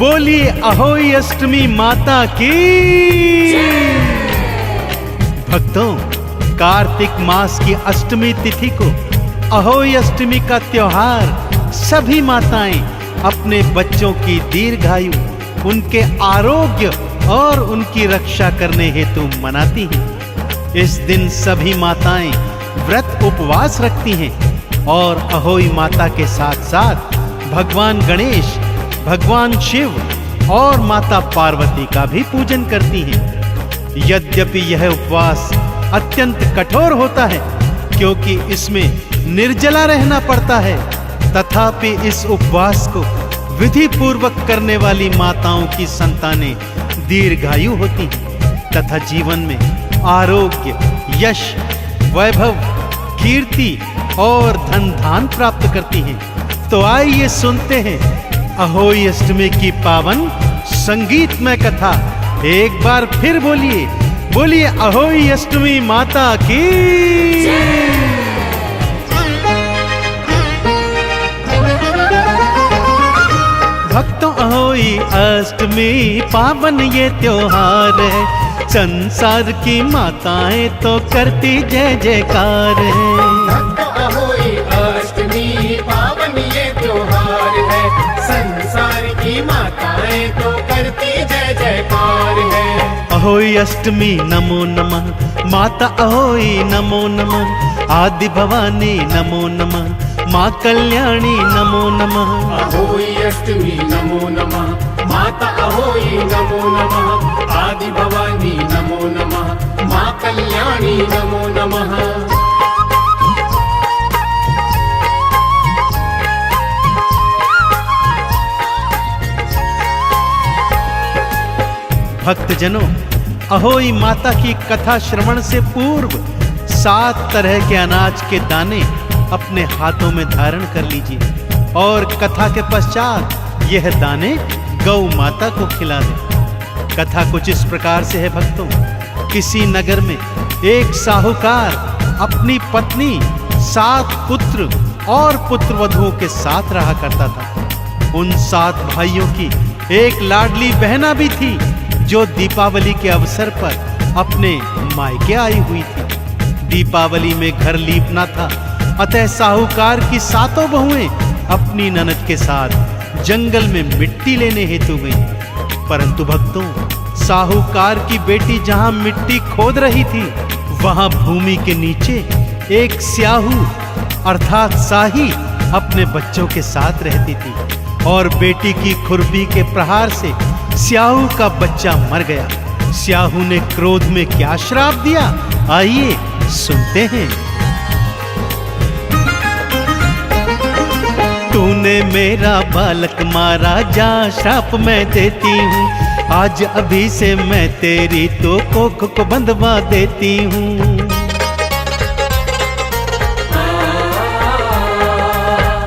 बोलिए अहोई अष्टमी माता की। भक्तों, कार्तिक मास की अष्टमी तिथि को अहोई अष्टमी का त्योहार सभी माताएं अपने बच्चों की दीर्घायु, उनके आरोग्य और उनकी रक्षा करने हेतु मनाती हैं। इस दिन सभी माताएं व्रत उपवास रखती हैं और अहोई माता के साथ साथ भगवान गणेश, भगवान शिव और माता पार्वती का भी पूजन करती हैं। यद्यपि यह उपवास अत्यंत कठोर होता है क्योंकि इसमें निर्जला रहना पड़ता है, तथापि इस उपवास को विधि पूर्वक करने वाली माताओं की संतानें दीर्घायु होती हैं तथा जीवन में आरोग्य, यश, वैभव, कीर्ति और धन धान प्राप्त करती हैं। तो आइए सुनते हैं अहोई अष्टमी की पावन संगीतमय कथा। एक बार फिर बोलिए, बोलिए अहोई अष्टमी माता की। भक्तों, अहोई अष्टमी पावन ये त्योहार है, संसार की माताएं तो करती जय जयकार है। भक्तों, अहोई अष्टमी पावन ये त्योहार है, संसार की माताएं तो करती जय जयकार है। अहोई अष्टमी नमो नमः, माता अहोई नमो नमः, आदि भवानी नमो नमः, माँ कल्याणी नमो नमः। अहोई अष्टमी नमो नमः, माता अहोई नमो नमः, आदि भवानी नमो नमः, माँ कल्याणी नमो नमः। भक्तजनों, अहोई माता की कथा श्रवण से पूर्व 7 तरह के अनाज के दाने अपने हाथों में धारण कर लीजिए और कथा के पश्चात यह दाने गौ माता को खिला दें। कथा कुछ इस प्रकार से है भक्तों। किसी नगर में एक साहूकार अपनी पत्नी, 7 पुत्र और पुत्रवधुओं के साथ रहा करता था। उन 7 भाइयों की एक लाडली बहना भी थी जो दीपावली के अवसर पर अपने मायके आई हुई थी। दीपावली में घर लीपना था, अतः साहूकार की 7 बहुएं अपनी ननद के साथ जंगल में मिट्टी लेने हेतु गईं। परंतु भक्तों, साहूकार की बेटी जहां मिट्टी खोद रही थी, वहां भूमि के नीचे एक स्याहू अर्थात साही अपने बच्चों के साथ रहती थी और बेटी की खुरपी के प्रहार से स्याहू का बच्चा मर गया। स्याहू ने क्रोध में क्या श्राप दिया, आइए सुनते हैं। तूने मेरा बालक मारा, जा श्राप मैं देती हूँ, आज अभी से मैं तेरी तो कोख को बंधवा देती हूँ।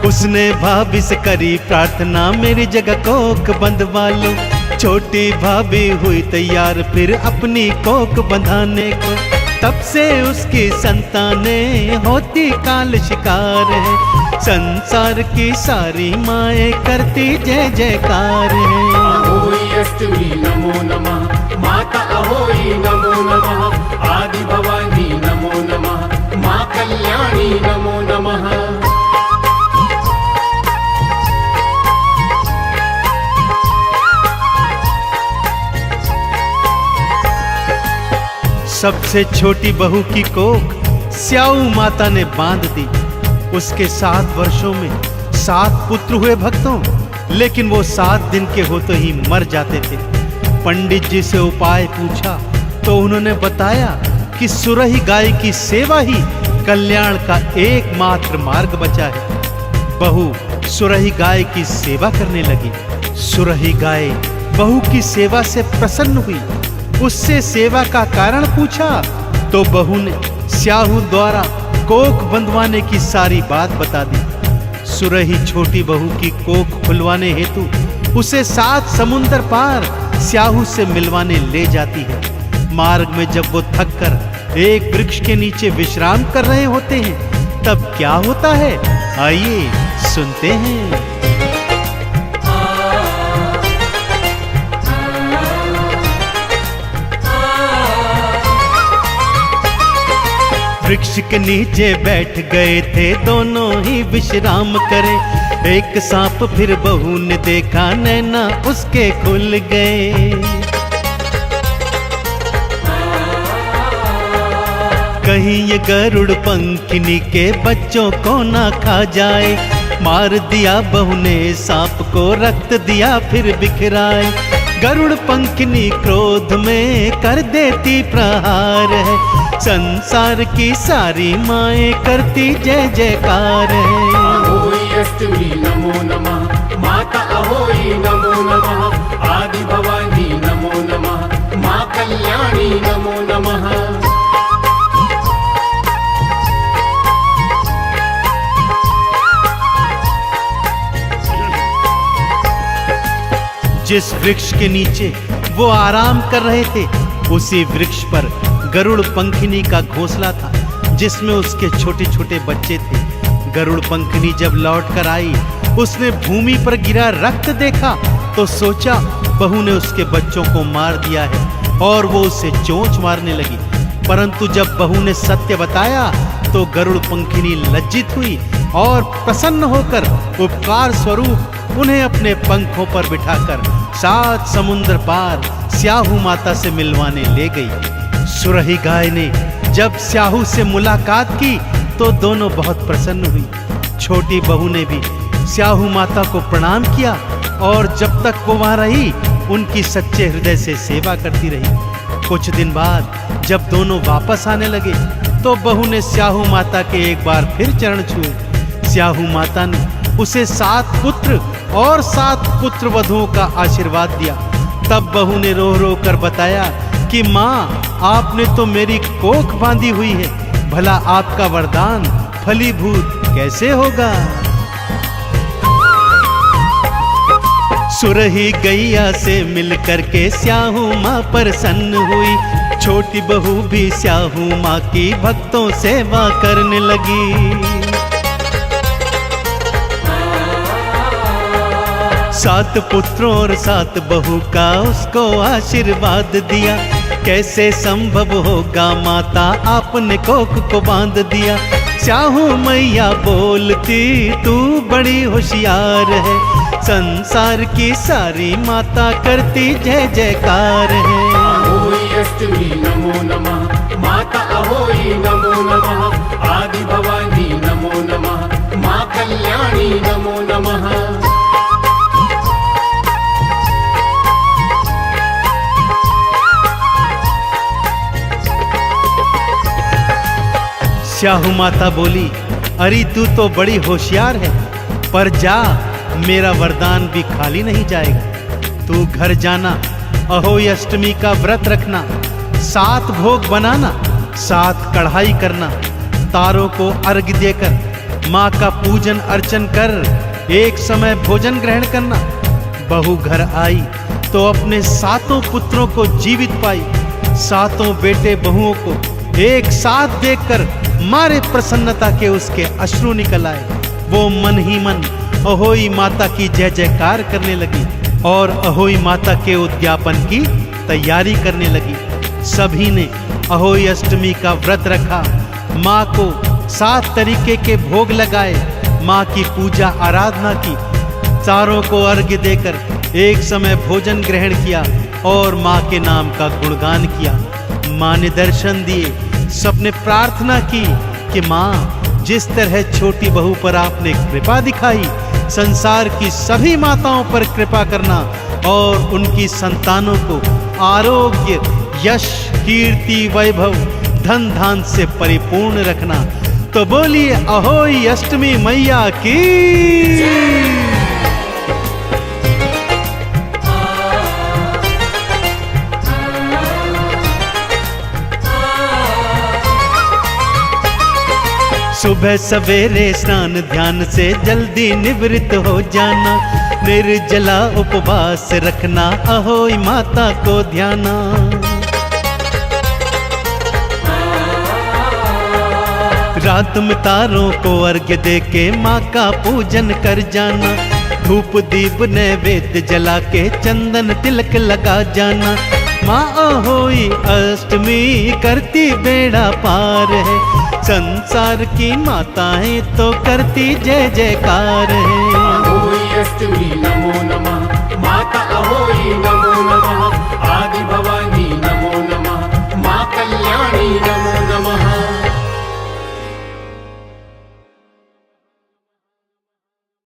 उसने भाभी से करी प्रार्थना, मेरी जगह कोख बंधवा लो। छोटी भाभी हुई तैयार फिर अपनी कोख बंधाने को। तब से उसकी संतानें होती काल शिकार है, संसार की सारी माएँ करती जय जयकार है। अहोई अष्टमी नमो नमः, माता अहोई नमो नमः, आदि भवानी नमो नमः, माँ कल्याणी नमो नमः। सबसे छोटी बहू की कोख स्याऊ माता ने बांध दी। उसके 7 वर्षों में 7 पुत्र हुए भक्तों, लेकिन वो 7 दिन के होते ही मर जाते थे। पंडित जी से उपाय पूछा तो उन्होंने बताया कि सुरही गाय की सेवा ही कल्याण का एकमात्र मार्ग बचा है। बहू सुरही गाय की सेवा करने लगी। सुरही गाय बहू की सेवा से प्रसन्न हुई। उससे सेवा का कारण पूछा तो बहू ने स्याहू द्वारा कोख बंधवाने की सारी बात बता दी। सुरही छोटी बहू की कोख खुलवाने हेतु उसे 7 समुंदर पार स्याहू से मिलवाने ले जाती है। मार्ग में जब वो थक कर एक वृक्ष के नीचे विश्राम कर रहे होते हैं, तब क्या होता है, आइए सुनते हैं। वृक्ष के नीचे बैठ गए थे दोनों ही विश्राम करे। एक सांप फिर बहू ने देखा, नैना उसके खुल गए। कहीं ये गरुड़ पंखिनी के बच्चों को ना खा जाए। मार दिया बहू ने सांप को, रक्त दिया फिर बिखराए। गरुड़ पंखिनी क्रोध में कर देती प्रहार है। संसार की सारी माएं करती जय जयकार है। अहोई अष्टमी नमो नमः, माता अहोई नमो नमः। आदि भवानी नमो नमः, माँ कल्याणी नमो नमः। जिस वृक्ष के नीचे वो आराम कर रहे थे, उसी वृक्ष पर गरुड़ पंखिनी का घोंसला था, जिसमें उसके छोटे छोटे बच्चे थे। गरुड़ पंखिनी जब लौट कर आई, उसने भूमि पर गिरा रक्त देखा तो सोचा बहू ने उसके बच्चों को मार दिया है और वो उसे चोंच मारने लगी। परंतु जब बहू ने सत्य बताया तो गरुड़ पंखिनी लज्जित हुई और प्रसन्न होकर उपकार स्वरूप उन्हें अपने पंखों पर बिठाकर 7 समुद्र पार स्याहू माता से मिलवाने ले गई। सुरही गाय ने जब स्याहू से मुलाकात की तो दोनों बहुत प्रसन्न हुई। छोटी बहू ने भी स्याहू माता को प्रणाम किया और जब तक वो वहां रही उनकी सच्चे हृदय से सेवा करती रही। कुछ दिन बाद जब दोनों वापस आने लगे तो बहू ने स्याहू माता के एक बार फिर चरण छुए। स्याहू माता ने उसे 7 पुत्र और 7 पुत्र वधुओं का आशीर्वाद दिया। तब बहू ने रो रो कर बताया कि माँ, आपने तो मेरी कोख बांधी हुई है, भला आपका वरदान फलीभूत कैसे होगा। सुरही गैया से मिल करके स्याहू माँ प्रसन्न हुई। छोटी बहू भी स्याहू माँ की भक्तों सेवा करने लगी। 7 पुत्रों और 7 बहू का उसको आशीर्वाद दिया। कैसे संभव होगा माता, आपने कोख को बांध दिया। स्याहू मैया बोलती तू बड़ी होशियार है, संसार की सारी माता करती जय जयकार है। अहोई अष्टमी नमो नमः, माता अहोई नमो नमः। आदि भवानी नमो नमः, माँ कल्याणी नमो नमः। स्याहू माता बोली, अरे तू तो बड़ी होशियार है, पर जा, मेरा वरदान भी खाली नहीं जाएगा। तू घर जाना, अहोई अष्टमी का व्रत रखना, 7 भोग बनाना, 7 कढ़ाई करना, तारों को अर्घ्य देकर माँ का पूजन अर्चन कर एक समय भोजन ग्रहण करना। बहू घर आई तो अपने 7 पुत्रों को जीवित पाई। 7 बेटे बहुओं को एक साथ देखकर मारे प्रसन्नता के उसके अश्रु निकल आए। वो मन ही मन अहोई माता की जय जयकार करने लगी और अहोई माता के उद्यापन की तैयारी करने लगी। सभी ने अहोई अष्टमी का व्रत रखा, माँ को 7 तरीके के भोग लगाए, माँ की पूजा आराधना की, चारों को अर्घ्य देकर एक समय भोजन ग्रहण किया और माँ के नाम का गुणगान किया। माँ ने दर्शन दिए, सबने प्रार्थना की कि माँ, जिस तरह छोटी बहू पर आपने कृपा दिखाई, संसार की सभी माताओं पर कृपा करना और उनकी संतानों को आरोग्य, यश, कीर्ति, वैभव, धन धान से परिपूर्ण रखना। तो बोलिए अहोई अष्टमी मैया की। सुबह सवेरे स्नान ध्यान से जल्दी निवृत्त हो जाना, निर्जला उपवास रखना, अहोई माता को ध्याना। रात में तारों को अर्घ्य दे के माँ का पूजन कर जाना, धूप दीप नैवेद्य जला के चंदन तिलक लगा जाना। माँ अहोई अष्टमी करती बेड़ा पार है, संसार की माताएं तो करती जय जयकार है। अहोई अष्टमी